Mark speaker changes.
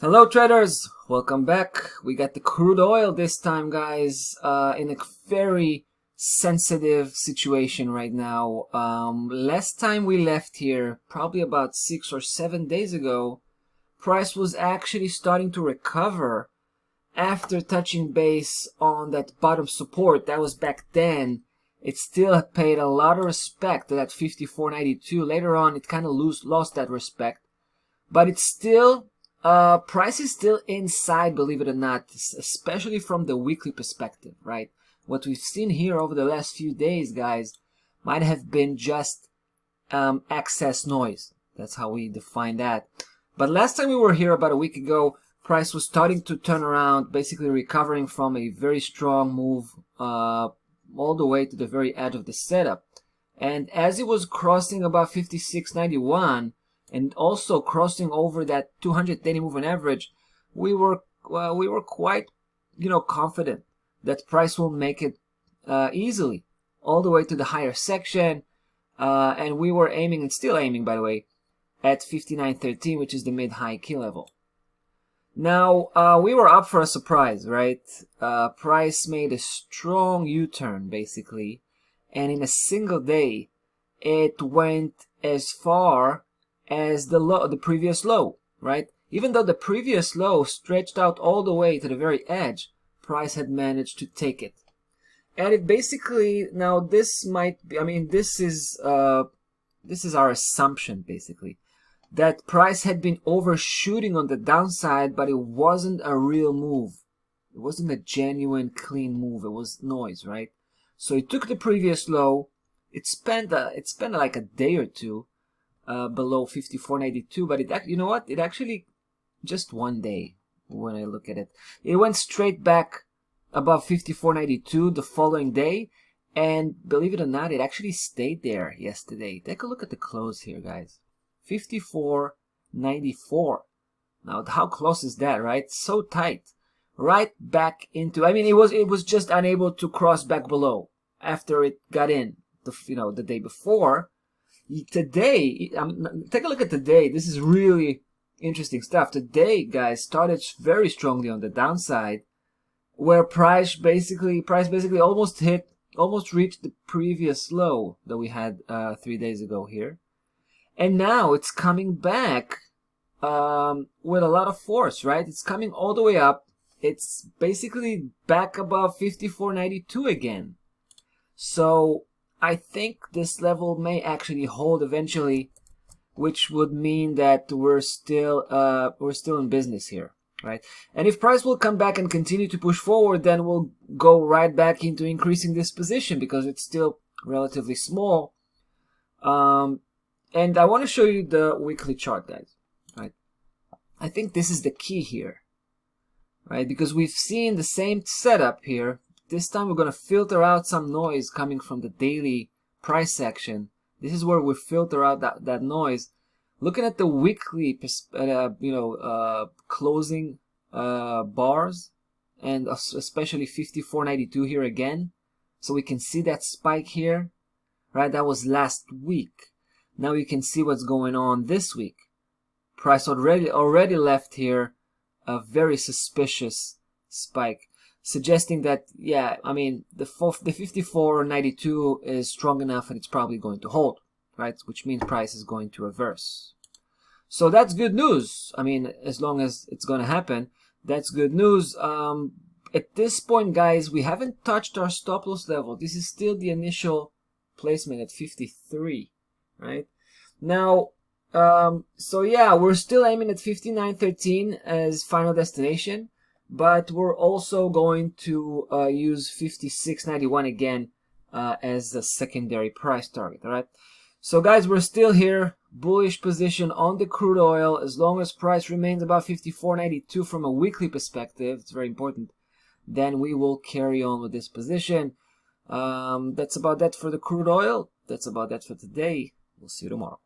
Speaker 1: Hello traders, welcome back. We got the crude oil this time, guys, in a very sensitive situation right now. Last time we left here, probably about 6 or 7 days ago, price was actually starting to recover after touching base on that bottom support. That was back then. It still paid a lot of respect to that 54.92. Later on, it kind of lost that respect, but it's still price is still inside, believe it or not, especially from the weekly perspective, right? What we've seen here over the last few days, guys, might have been just excess noise. That's how we define that. But last time we were here about a week ago, price was starting to turn around, basically recovering from a very strong move all the way to the very edge of the setup. And as it was crossing about 56.91, and also crossing over that 200-day moving average, we were quite, confident that price will make it easily all the way to the higher section, and we were aiming, and still aiming, by the way, at 59.13, which is the mid-high key level. Now we were up for a surprise, right? Price made a strong U-turn basically, and in a single day, it went as far as the previous low, right? Even though the previous low stretched out all the way to the very edge, price had managed to take it. And it basically, now this might be, this is our assumption basically, that price had been overshooting on the downside, but it wasn't a real move. It wasn't a genuine clean move. It was noise, right? So it took the previous low. It spent like a day or two below 54.92, but it actually just one day when I look at it, it went straight back above 54.92 the following day, and believe it or not, it actually stayed there yesterday. Take a look at the close here, guys. 54.94. Now how close is that, right? So tight, right back into, it was just unable to cross back below after it got in the day before. Today, take a look at today. This is really interesting stuff. Today, guys, started very strongly on the downside, where price basically almost reached the previous low that we had 3 days ago here, and now it's coming back with a lot of force, right? It's coming all the way up. It's basically back above 54.92 again. So I think this level may actually hold eventually, which would mean that we're still in business here, right? And if price will come back and continue to push forward, then we'll go right back into increasing this position because it's still relatively small. And I want to show you the weekly chart, guys, right? I think this is the key here, right? Because we've seen the same setup here. This time we're going to filter out some noise coming from the daily price section. This is where we filter out that noise. Looking at the weekly, closing bars, and especially 54.92 here again. So we can see that spike here, right? That was last week. Now you can see what's going on this week. Price already left here a very suspicious spike, suggesting that, yeah, the 54.92 is strong enough and it's probably going to hold, right? Which means price is going to reverse. So that's good news. As long as it's going to happen, that's good news. At this point, guys, we haven't touched our stop loss level. This is still the initial placement at 53, right? Now, so yeah, we're still aiming at 59.13 as final destination. But we're also going to use 56.91 again as a secondary price target, all right? So guys, we're still here, bullish position on the crude oil. As long as price remains above 54.92 from a weekly perspective, it's very important, then we will carry on with this position. That's about that for the crude oil. That's about that for today. We'll see you tomorrow.